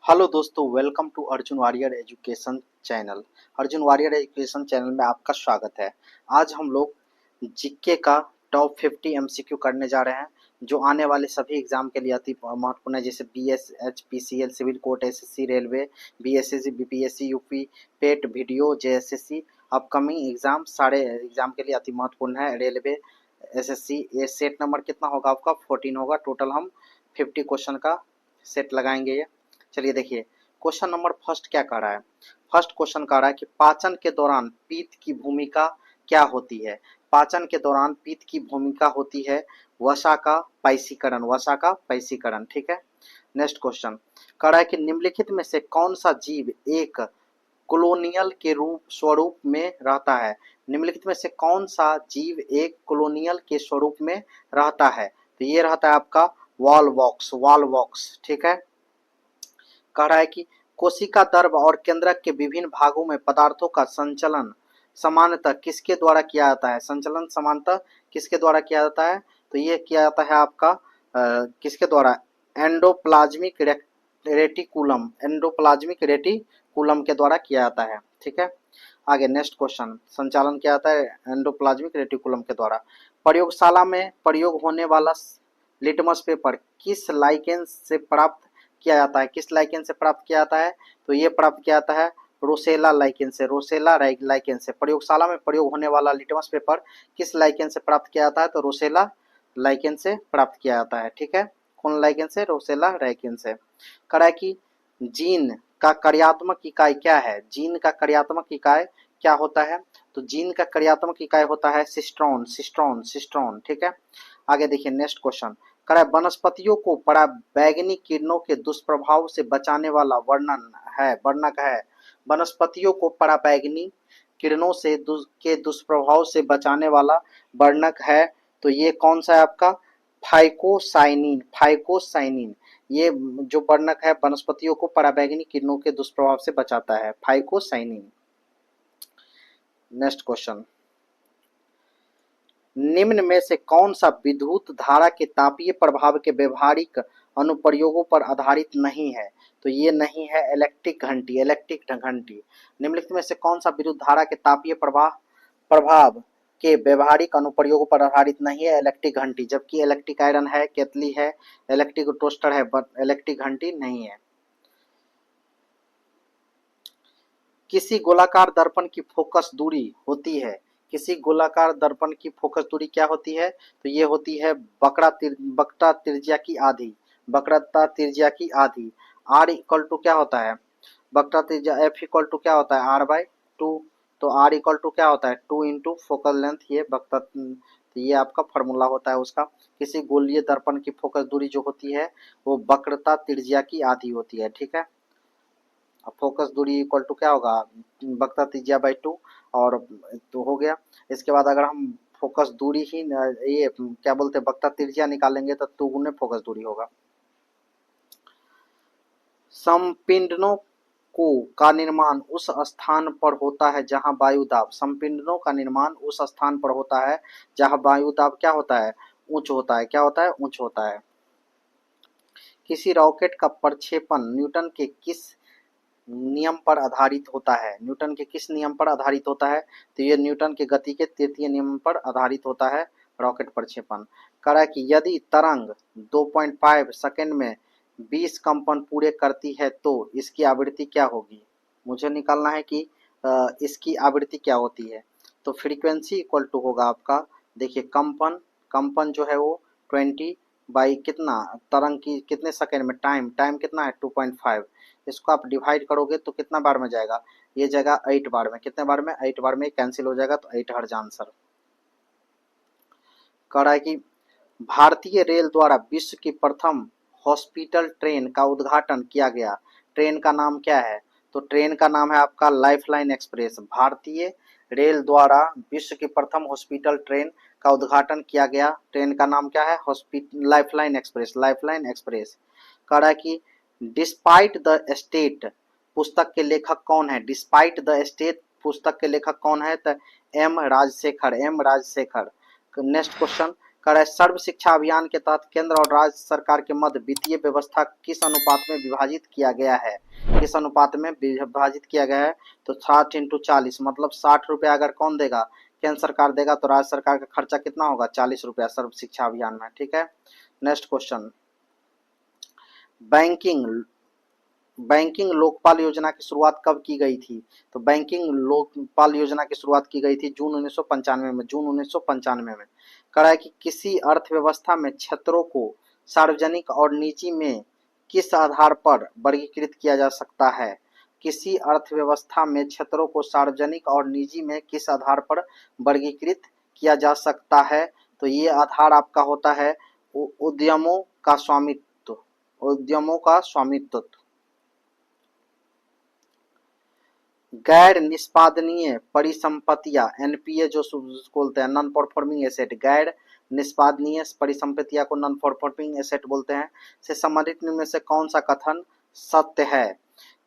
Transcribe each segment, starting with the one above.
Hello दोस्तों, welcome to Arjun warrior education channel. Arjun warrior education channel में आपका स्वागत है। आज हम लोग जीके का टॉप 50 एमसीक्यू करने जा रहे हैं, जो आने वाले सभी एग्जाम के लिए अति महत्वपूर्ण है, जैसे BSH, PCL, civil court, SSC, railway, BSSC, BPSC, UP, PET, VDO, JSSC. Upcoming exam सारे एग्जाम के लिए अति महत्वपूर्ण है। रेलवे, एसएससी, ये सेट नंबर कितना होगा आपका? 14 होगा। टोटल हम 50 क्वेश्चन का सेट लगाएंगे। ये चलिए देखिए, क्वेश्चन नंबर फर्स्ट क्या कह रहा है। फर्स्ट क्वेश्चन कह रहा है कि पाचन के दौरान पित्त की भूमिका क्या होती है। पाचन के दौरान पित्त की भूमिका होती है वसा का पैसीकरण, वसा का पैसीकरण। ठीक है। नेक्स्ट क्वेश्चन कह रहा है कि निम्नलिखित में से कौन सा जीव एक कॉलोनियल के रूप स्वरूप में रहता है। निम्नलिखित में से कौन सा जीव एक कॉलोनियल के स्वरूप में रहता है। तो ये रहता है आपका वॉलवॉक्स, वॉलवॉक्स। ठीक है। कह रहा है कि कोशिका द्रव और केंद्रक के विभिन्न भागों में पदार्थों का संचलन सामान्यतः किसके द्वारा किया जाता है। संचलन सामान्यतः किसके द्वारा किया जाता है? तो ये किया जाता है आपका किसके द्वारा? एंडोप्लाज्मिक रेटिकुलम, एंडोप्लाज्मिक रेटिकुलम के द्वारा किया जाता है। ठीक है। आगे नेक्स्ट क्वेश्चन, संचालन किया जाता है एंडोप्लाज्मिक रेटिकुलम के द्वारा। प्रयोगशाला में प्रयोग होने वाला लिटमस पेपर किस लाइकेन से प्राप्त किया जाता है? किस लाइकेन से प्राप्त किया जाता है? तो ये प्राप्त किया जाता है रोसेला लाइकेन से, रोसेला लाइकेन से। प्रयोगशाला में प्रयोग होने वाला लिटमस पेपर किस लाइकेन से प्राप्त किया जाता है? तो रोसेला लाइकेन से प्राप्त किया जाता है। ठीक है। कौन लाइकेन से? रोसेला लाइकेन से। कह रहा है कि जीन का कार्यात्मक इकाई क्या है? जीन का कार्यात्मक इकाई क्या होता है? तो जीन का कार्यात्मक इकाई होता है सिस्ट्रॉन, सिस्ट्रॉन, सिस्ट्रॉन। ठीक है। आगे देखिए नेक्स्ट क्वेश्चन कह रहा है वनस्पतियों को पराबैंगनी किरणों के दुष्प्रभाव से बचाने वाला वर्णक है। वनस्पतियों को पराबैंगनी किरणों से के दुष्प्रभाव से बचाने वाला वर्णक है। तो ये कौन सा है आपका? Phycocyanin, phycocyanin. ये जो वर्णक है वनस्पतियों को पराबैंगनी किरणों के दुष्प्रभाव से बचाता है, फाइकोसाइनिन। नेक्स्ट क्वेश्चन, निम्न में से कौन सा विद्युत धारा के तापीय प्रभाव के व्यवहारिक अनुप्रयोगों पर आधारित नहीं है? तो ये नहीं है इलेक्ट्रिक घंटी, इलेक्ट्रिक घंटी। निम्नलिखित में से कौन सा विद्युत धारा के तापीय प्रभाव के व्यवहारिक अनुप्रयोगों पर आधारित नहीं है? इलेक्ट्रिक घंटी। जबकि इलेक्ट्रिक आयरन है, केतली है, इलेक्ट्रिक टोस्टर है, बट इलेक्ट्रिक घंटी नहीं है। किसी गोलाकार दर्पण की फोकस दूरी होती है, किसी गोलाकार दर्पण की फोकस दूरी क्या होती है? तो ये होती है वक्रता त्रिज्या की आधी, वक्रता त्रिज्या की आधी। आर इक्वल टू क्या होता है? वक्रता त्रिज्या एफ इक्वल टू क्या होता है? R by two. तो आर इक्वल टू क्या होता है? 2 इंटू फोकल लेंथ। ये वक्रता, तो ये आपका फॉर्मूला होता है उसका। किसी गोलीय दर्पण की फोकस दूरी जो होती है वो वक्रता त्रिज्या की आधी होती है। ठीक है। फोकस दूरी इक्वल टू क्या होगा? वक्रता त्रिज्या बाई 2। और तो हो गया। इसके बाद अगर हम फोकस दूरी ही ये क्या बोलते हैं वक्रता त्रिज्या निकालेंगे तो 2 गुने फोकस दूरी होगा। संपिंडों को का निर्माण उस स्थान पर होता है जहां वायु दाब, संपिंडों का निर्माण उस स्थान पर होता है जहां वायु दाब क्या होता है? उच्च होता है। क्या होता है? उच्च होता है। किसी रॉकेट का प्रक्षेपण न्यूटन के किस नियम पर आधारित होता है? न्यूटन के किस नियम पर आधारित होता है? तो ये न्यूटन के गति के तृतीय नियम पर आधारित होता है रॉकेट प्रक्षेपण। कह रहा है कि यदि तरंग 2.5 सेकंड में 20 कंपन पूरे करती है तो इसकी आवृत्ति क्या होगी? मुझे निकालना है कि इसकी आवृत्ति क्या होती है। तो फ्रीक्वेंसी इक्वल टू होगा आपका, देखिए कंपन, कंपन जो है वो 20 बाई कितना, तरंग की कितने सेकंड में, टाइम, टाइम कितना है 2.5। इसको आप डिवाइड करोगे तो कितना बार में जाएगा? ये जाएगा 8 बार में। कितने बार में? 8 बार में। कैंसिल हो जाएगा तो 8 हर्ज आंसर। कह रहा है कि भारतीय रेल द्वारा विश्व की प्रथम हॉस्पिटल ट्रेन का उद्घाटन किया गया ट्रेन का नाम क्या है? तो ट्रेन का नाम है आपका लाइफलाइन एक्सप्रेस। भारतीय रेल द्वारा विश्व की प्रथम हॉस्पिटल ट्रेन का उद्घाटन किया गया ट्रेन का नाम क्या है? Hospital lifeline express, lifeline express. कह रहा है कि डिस्पाइट द स्टेट पुस्तक के लेखक कौन है? डिस्पाइट द स्टेट पुस्तक के लेखक कौन है? तो M Rajshekhar, M Rajshekhar. Next question, कर सर्व शिक्षा अभियान के तहत केंद्र और राज्य सरकार के मध्य वित्तीय व्यवस्था किस अनुपात में विभाजित किया गया है? किस अनुपात में विभाजित किया गया है? तो 60x40 मतलब 60 रुपये अगर कौन देगा? केंद्र सरकार देगा, तो राज्य सरकार का खर्चा कितना होगा? 40 रुपया सर्व शिक्षा अभियान में। ठीक है, नेक्स्ट क्वेश्चन, बैंकिंग लोकपाल योजना की शुरुआत कब की गई थी? तो बैंकिंग लोकपाल योजना की शुरुआत की गई थी जून 1995 में। जून 1995 में। कह रहा है कि किसी अर्थव्यवस्था में क्षेत्रों को सार्वजनिक और निजी में किस आधार पर वर्गीकृत किया जा सकता है? किसी अर्थव्यवस्था में क्षेत्रों को सार्वजनिक और निजी में किस आधार पर वर्गीकृत किया जा सकता है? तो ये आधार आपका होता है उद्यमों का स्वामित्व। उद्यमों का स्वामित्व। गैर निष्पादनीय परिसंपत्तियां एनपीए जो बोलते हैं, नॉन परफॉर्मिंग एसेट, गैर निष्पादनीय परिसंपत्तियां को नॉन परफॉर्मिंग एसेट बोलते हैं, से संबंधित में से कौन सा कथन सत्य है?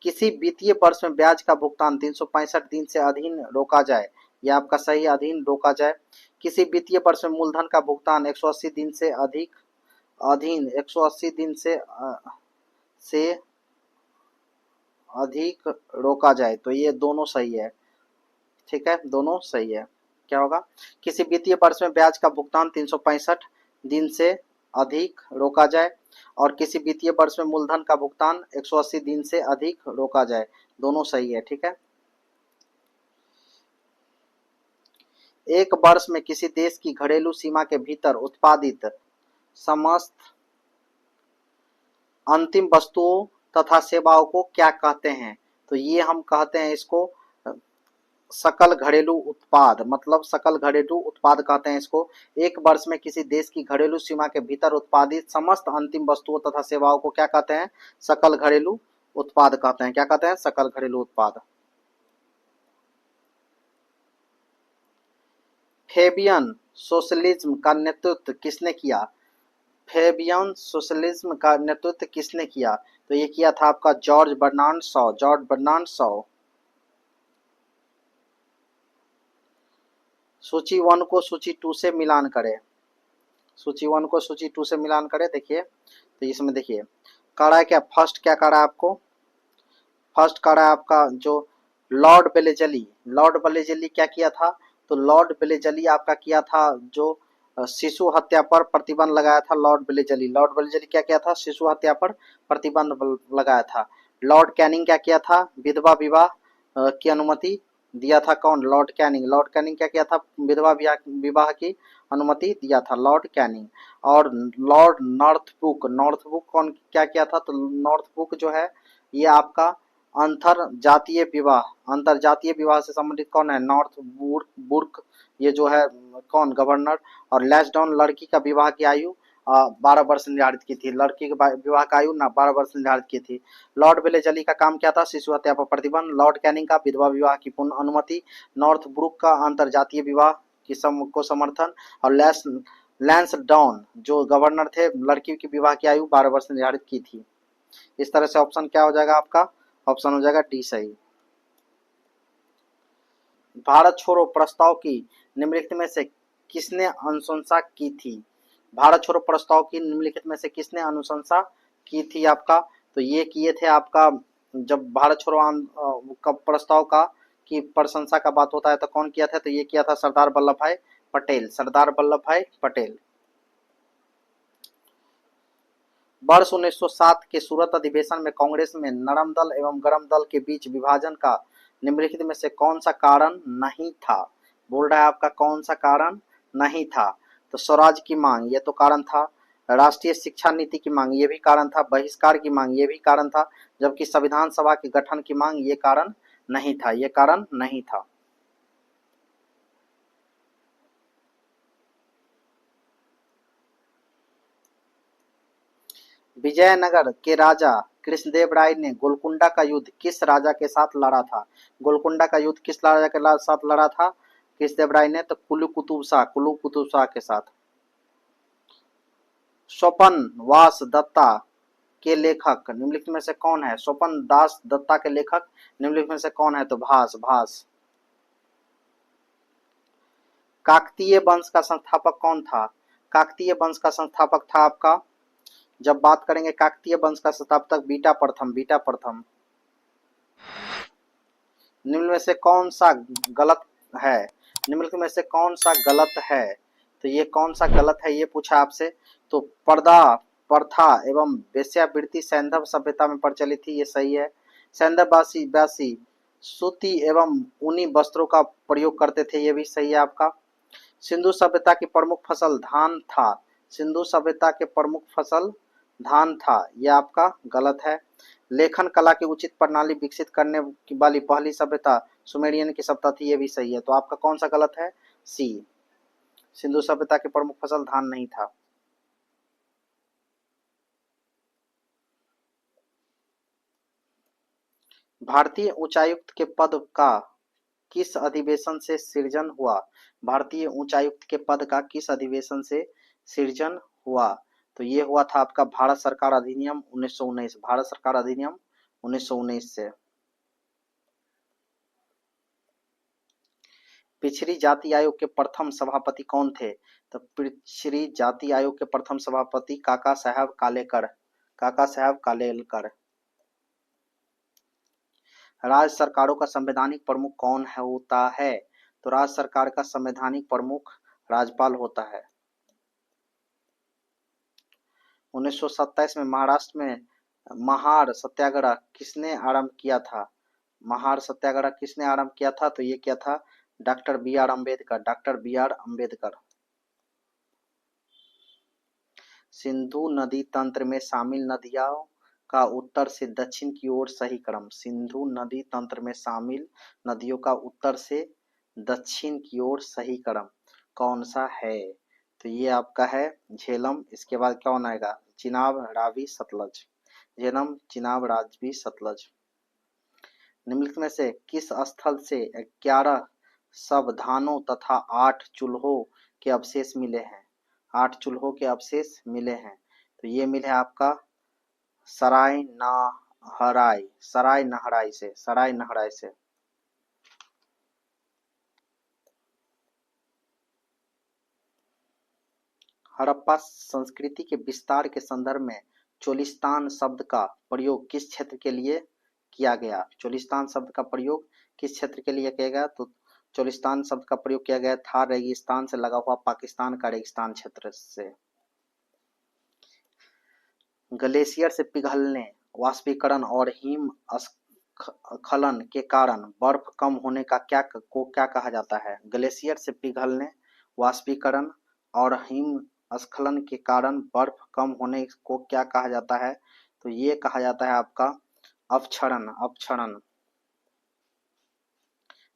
किसी वित्तीय वर्ष में ब्याज का भुगतान 365 दिन से अधीन रोका जाए, यह आपका सही, अधीन रोका जाए। किसी वित्तीय वर्ष में मूलधन का भुगतान 180 दिन से अधिक अधीन 180 दिन से अधिक रोका जाए, तो ये दोनों सही है। ठीक है, दोनों सही है। क्या होगा? किसी वित्तीय वर्ष में ब्याज का भुगतान 365 दिन से अधिक रोका जाए और किसी वित्तीय वर्ष में मूलधन का भुगतान 180 दिन से अधिक रोका जाए, दोनों सही है। ठीक है, एक वर्ष में किसी देश की घरेलू सीमा के भीतर उत्पादित समस्त अंतिम वस्तुओं तथा सेवाओं को क्या कहते हैं? तो ये हम कहते हैं इसको सकल घरेलू उत्पाद, मतलब सकल घरेलू उत्पाद कहते हैं इसको। एक वर्ष में किसी देश की घरेलू सीमा के भीतर उत्पादित समस्त अंतिम वस्तुओं तथा सेवाओं को क्या कहते हैं? सकल घरेलू उत्पाद कहते हैं। क्या कहते हैं? सकल घरेलू उत्पाद। फेबियन सोशलिज्म का नेतृत्व किसने किया? फेबियन सोशलिज्म का नेतृत्व किसने किया? तो ये किया था आपका George Bernard Shaw. George Bernard Shaw. सूची 1 को सूची 2 से मिलान करें। सूची 1 को सूची 2 से मिलान करें। देखिए, तो इसमें देखिए कह रहा है क्या, फर्स्ट क्या कह रहा है आपको? फर्स्ट कह रहा है आपका जो लॉर्ड बेलेजली। लॉर्ड बेलेजली क्या किया था? तो लॉर्ड बेलेजली आपका किया था जो शिशु हत्या पर प्रतिबंध लगाया था। लॉर्ड बेलेजली, लॉर्ड बेलेजली क्या किया था? शिशु हत्या पर प्रतिबंध लगाया था। लॉर्ड कैनिंग क्या किया था? विधवा विवाह की अनुमति दिया था। कौन? Lord Canning. लॉर्ड कैनिंग क्या किया था? विधवा विवाह की अनुमति दिया था, लॉर्ड कैनिंग। और लॉर्ड नॉर्थब्रुक, नॉर्थब्रुक कौन क्या किया था? तो नॉर्थब्रुक जो है ये आपका अंतर जातीय विवाह से संबंधित कौन है? नॉर्थ बुर्क, ये जो है कौन? गवर्नर। और लैशडाउन लड़की का विवाह की आयु 12 वर्ष निर्धारित की थी। लड़की के विवाह का आयु 12 वर्ष निर्धारित की थी। लॉर्ड बेलेजली का काम क्या था? शिशु हत्या पर प्रतिबंध। लॉर्ड कैनिंग का विधवा विवाह की पूर्ण अनुमति। नॉर्थ ब्रुक का अंतर जातीय विवाह को समर्थन। और लैंसडाउन जो गवर्नर थे, लड़की की विवाह की आयु 12 वर्ष निर्धारित की थी। इस तरह से ऑप्शन क्या हो जाएगा आपका? ऑप्शन हो जाएगा डी सही। भारत छोड़ो प्रस्ताव की निम्नलिखित में से किसने अनुशंसा की थी? भारत छोड़ो प्रस्ताव की निम्नलिखित में से किसने अनुशंसा की थी आपका? तो ये किए थे आपका, जब भारत छोड़ो प्रस्ताव का की प्रशंसा का बात होता है तो कौन किया था? तो ये किया था सरदार वल्लभ भाई पटेल। सरदार वल्लभ भाई पटेल। वर्ष 1907 के सूरत अधिवेशन में कांग्रेस में नरम दल एवं गरम दल के बीच विभाजन का निम्नलिखित में से कौन सा कारण नहीं था? बोल रहा है आपका कौन सा कारण नहीं था? तो स्वराज की मांग, ये तो कारण था। राष्ट्रीय शिक्षा नीति की मांग, ये भी कारण था। बहिष्कार की मांग, ये भी कारण था। जबकि संविधान सभा के गठन की मांग, ये कारण नहीं था। ये कारण नहीं था। विजयनगर के राजा कृष्णदेव राय ने गोलकुंडा का युद्ध किस राजा के साथ लड़ा था? गोलकुंडा का युद्ध किस राजा के साथ लड़ा था कृष्णदेव राय ने? तो कुली कुतुब शाह के साथ। स्वपन वास दत्ता के लेखक निम्नलिखित में से कौन है? स्वपन दास दत्ता के लेखक निम्नलिखित में से कौन है? तो भास। काकतीय वंश का संस्थापक कौन था? काकतीय वंश का संस्थापक था आपका, जब बात करेंगे काकतीय वंश का संस्थापक बीटा प्रथम, बीटा प्रथम। निम्न में से कौन सा गलत है, निम्नलिखित में से कौन सा गलत है, तो ये कौन सा गलत है ये पूछा आपसे। तो पर्दा प्रथा एवं वेश्यावृत्ति सैंधव सभ्यता में प्रचलित थी, ये सही है। सैंधववासी वासी सूती एवं ऊनी वस्त्रों का प्रयोग करते थे, ये भी सही है आपका। सिंधु सभ्यता की प्रमुख फसल धान था, सिंधु सभ्यता के प्रमुख फसल धान था, यह आपका गलत है। लेखन कला की उचित प्रणाली विकसित करने वाली पहली सभ्यता सुमेरियन की सभ्यता थी, ये भी सही है। तो आपका कौन सा गलत है, सी, सिंधु सभ्यता की प्रमुख फसल धान नहीं था। भारतीय उच्चायुक्त के पद का किस अधिवेशन से सृजन हुआ, भारतीय उच्चायुक्त के पद का किस अधिवेशन से सृजन हुआ, तो ये हुआ था आपका भारत सरकार अधिनियम 1919, भारत सरकार अधिनियम 1919 से। पिछड़ी जाति आयोग के प्रथम सभापति कौन थे, तो पिछड़ी जाति आयोग के प्रथम सभापति काका साहब कालेकर, काका साहब कालेलकर। राज्य सरकारों का संवैधानिक प्रमुख कौन है होता है, तो राज्य सरकार का संवैधानिक प्रमुख राज्यपाल होता है। 1927 में महाराष्ट्र में महार सत्याग्रह किसने आरंभ किया था, महार सत्याग्रह किसने आरंभ किया था, तो ये क्या था, doctor B R Ambedkar, doctor B R Ambedkar. Sindhu नदी तंत्र में शामिल नदियों का उत्तर से दक्षिण की ओर सही क्रम, सिंधु नदी तंत्र में शामिल नदियों का उत्तर से दक्षिण की ओर सही क्रम कौन सा है, तो ये आपका है झेलम। इसके बाद कौन आएगा, चिनाब रावी सतलज, झेलम चिनाब रावी सतलज। निम्नलिखित में से किस स्थल से 11 शवधानों तथा 8 चूल्हों के अवशेष मिले हैं, 8 चूल्हों के अवशेष मिले हैं, तो ये मिले आपका सराय नहराई, सराय नहराई से, सराय नहराई से। हड़प्पा संस्कृति के विस्तार के संदर्भ में चोलिस्तान शब्द का प्रयोग किस क्षेत्र के लिए किया गया, चोलिस्तान शब्द का प्रयोग किस क्षेत्र के लिए किया गया, तो चोलिस्तान शब्द का प्रयोग किया गया थार रेगिस्तान से लगा हुआ पाकिस्तान का रेगिस्तान क्षेत्र से। ग्लेशियर से पिघलने, वाष्पीकरण और हिम स्खलन के कारण बर्फ कम होने का क्या कहा जाता है, ग्लेशियर से पिघलने, वाष्पीकरण और हिम स्खलन के कारण बर्फ कम होने को क्या कहा जाता है, तो ये कहा जाता है आपका अपक्षरण, अपक्षरण।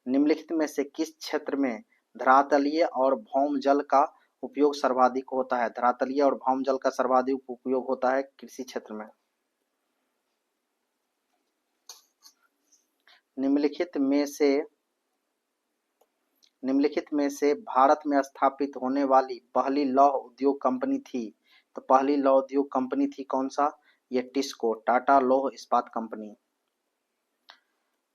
निम्नलिखित में से किस क्षेत्र में धरातलीय और भौम जल का उपयोग सर्वाधिक होता है, धरातलीय और भौम जल का सर्वाधिक उपयोग होता है कृषि क्षेत्र में। निम्नलिखित में से भारत में स्थापित होने वाली पहली लौह उद्योग कंपनी थी, तो पहली लौह उद्योग कंपनी थी कौन सा, ये टिस्को, टाटा लौह इस्पात कंपनी।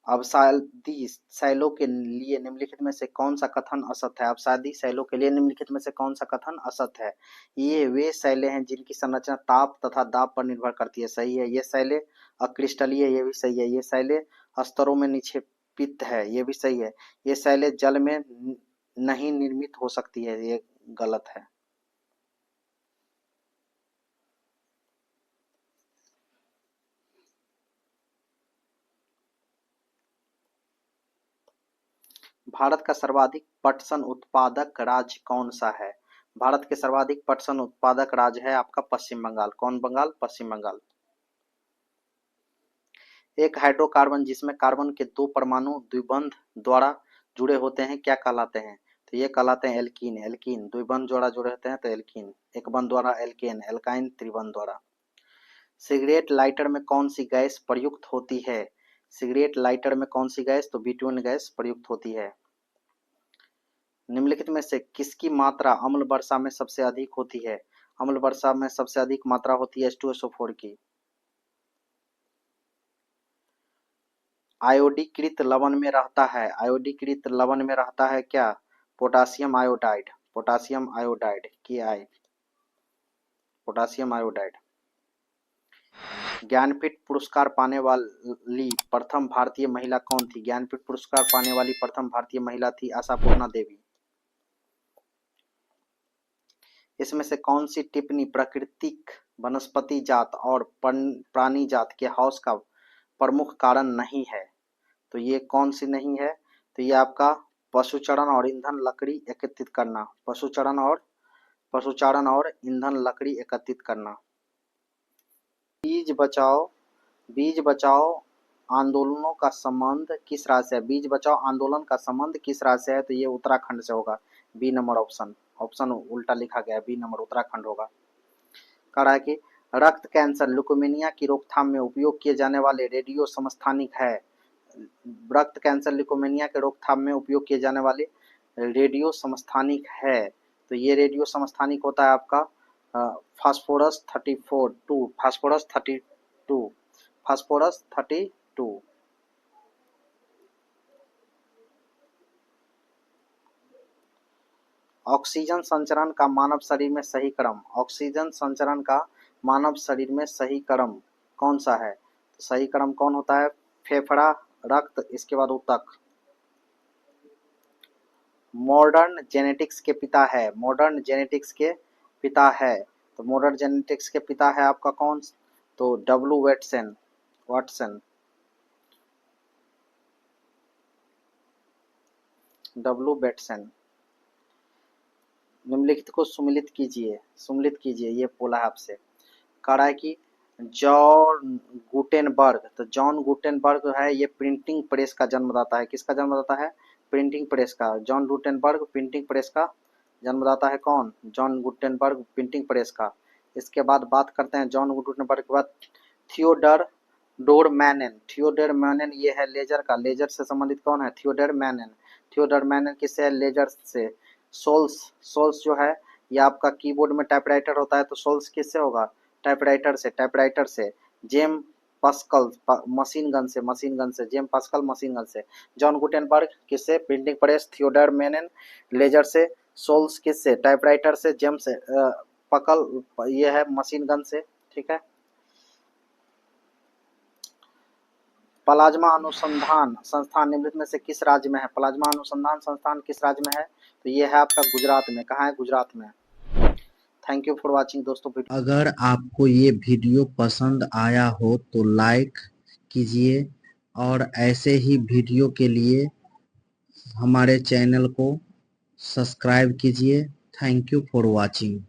अवसादी शैलों के लिए निम्नलिखित में से कौन सा कथन असत्य है, अवसादी शैलों के लिए निम्नलिखित में से कौन सा कथन असत्य है, ये वे शैलें हैं जिनकी संरचना ताप तथा दाब पर निर्भर करती है, सही है। ये शैलें अक्रिस्टलीय, ये भी सही है। ये शैलें स्तरों में निक्षेपित है, ये भी सही है। ये शैलें जल में नहीं निर्मित हो सकती है, ये गलत है। भारत का सर्वाधिक पटसन उत्पादक राज्य कौन सा है, भारत के सर्वाधिक पटसन उत्पादक राज्य है आपका पश्चिम बंगाल, कौन बंगाल, पश्चिम बंगाल। एक हाइड्रोकार्बन जिसमें कार्बन के 2 परमाणु द्विबंध द्वारा जुड़े होते हैं क्या कहलाते हैं, तो ये कहलाते हैं एल्कीन, एल्कीन द्विबंध द्वारा जुड़े होते हैं तो एल्कीन, एक बंध द्वारा एल्केन, एल्काइन त्रिबंध द्वारा। सिगरेट लाइटर में कौन सी गैस प्रयुक्त होती है, सिगरेट लाइटर में कौन सी गैस, तो बिटूइन गैस प्रयुक्त होती है। निम्नलिखित में से किसकी मात्रा अम्ल वर्षा में सबसे अधिक होती है, अम्ल वर्षा में सबसे अधिक मात्रा होती है H2SO4 की। आयोडीकृत लवण में रहता है, आयोडीकृत लवण में रहता है क्या, पोटासियम आयोडाइड, पोटासियम आयोडाइड की आई। Potassium iodide. ज्ञानपीठ पुरस्कार पाने वाली प्रथम भारतीय महिला कौन थी? ज्ञानपीठ पुरस्कार पाने वाली प्रथम भारतीय महिला थी आशापूर्णा देवी। इसमें से कौन सी टिप्पणी प्राकृतिक वनस्पति जात और प्राणी जात के ह्रास का प्रमुख कारण नहीं है? तो ये कौन सी नहीं है? तो ये आपका पशुचारण और ईंधन लकड़ी एकत्रित करना, पशुचारण और ईंधन लकड़ी एकत्रित करना। बीज बचाओ आंदोलनों का संबंध किस राज्य से है? बीज बचाओ आंदोलन का संबंध किस राज्य से है? तो ये उत्तराखंड से होगा। बी नंबर ऑप्शन उल्टा लिखा गया, बी नंबर उत्तराखंड होगा। कह रहा है कि रक्त कैंसर ल्यूकेमिया की रोकथाम में उपयोग किए जाने वाले रेडियो समस्थानिक है। रक्त कैंसर ल्यूकेमिया के रोकथाम में उपयोग किए जाने वाले रेडियो समस्थानिक है। तो ये रेडियो समस्थानिक होता है आपका फास्फोरस 32। ऑक्सीजन संचरण का मानव शरीर में सही क्रम। ऑक्सीजन संचरण का मानव शरीर में सही क्रम कौन सा है? तो सही क्रम कौन होता है? फेफड़ा, रक्त, इसके बाद ऊतक। मॉडर्न जेनेटिक्स के पिता है। मॉडर्न जेनेटिक्स के पिता है। तो मॉडर्न जेनेटिक्स के पिता है आपका कौन? तो डब्ल्यू वाटसन। W Bateson. निम्नलिखित को सुमिलित कीजिए। ये बोला है आपसे। कह रहा है कि जॉन गुटेनबर्ग। तो जॉन गुटेनबर्ग है, ये प्रिंटिंग प्रेस का जन्मदाता है। किसका जन्मदाता है? प्रिंटिंग प्रेस का। जॉन गुटेनबर्ग प्रिंटिंग प्रेस का जन्मदाता है। कौन? जॉन गुटेनबर्ग प्रिंटिंग प्रेस का। इसके बाद बात करते हैं जॉन गुटेनबर्ग के बाद थियोडर मैनन ये है लेजर का। लेजर से संबंधित कौन है? थियोडर मैनन किससे है? लेजर से। सोल्स जो है ये आपका कीबोर्ड में टाइपराइटर होता है, तो सोल्स किससे होगा? टाइपराइटर से। जेम पास्कल मशीन गन से। जेम पास्कल मशीन गन से। जॉन गुटेनबर्ग किससे? Printing press. Theodore Maiman laser से। सोल्स किससे? टाइपराइटर से। जेम्स पकल ये है मशीन गन से। ठीक है। प्लाज्मा अनुसंधान संस्थान निम्नलिखित में से किस राज्य में है? प्लाज्मा अनुसंधान संस्थान किस राज्य में है? तो ये है आपका गुजरात में। कहाँ है? गुजरात में। थैंक यू फॉर वाचिंग दोस्तों। अगर आपको ये वीडियो पसंद आया हो तो लाइक कीजिए और ऐसे ही वीडियो के लिए हमारे चैनल को सब्सक्राइब कीजिए। Thank you for watching.